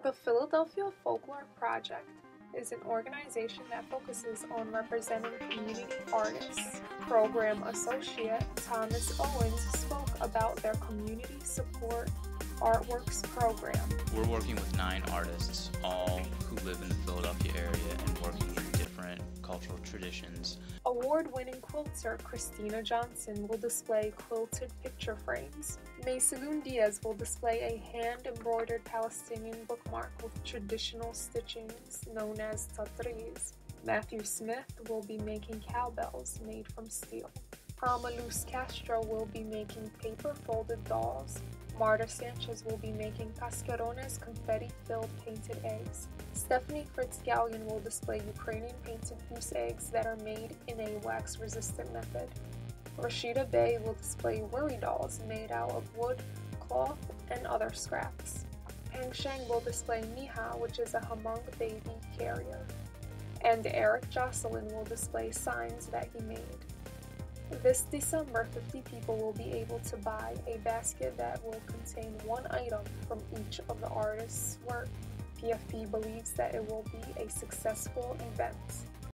The Philadelphia Folklore Project is an organization that focuses on representing community artists. Program Associate Thomas Owens spoke about their community support artworks program. We're working with 9 artists, all who live in the Philadelphia area and working in different cultural traditions. Award-winning quilter Christina Johnson will display quilted picture frames. Maysalun Diaz will display a hand-embroidered Palestinian bookmark with traditional stitchings known as tatris. Matthew Smith will be making cowbells made from steel. Alma Luz Castro will be making paper-folded dolls. Marta Sanchez will be making cascarones confetti-filled painted eggs. Stephanie Fritz-Gallion will display Ukrainian painted goose eggs that are made in a wax-resistant method. Rashida Bey will display worry dolls made out of wood, cloth, and other scraps. Peng Sheng will display Miha, which is a Hmong baby carrier. And Eric Jocelyn will display signs that he made. This December, 50 people will be able to buy a basket that will contain one item from each of the artist's work. PFP believes that it will be a successful event.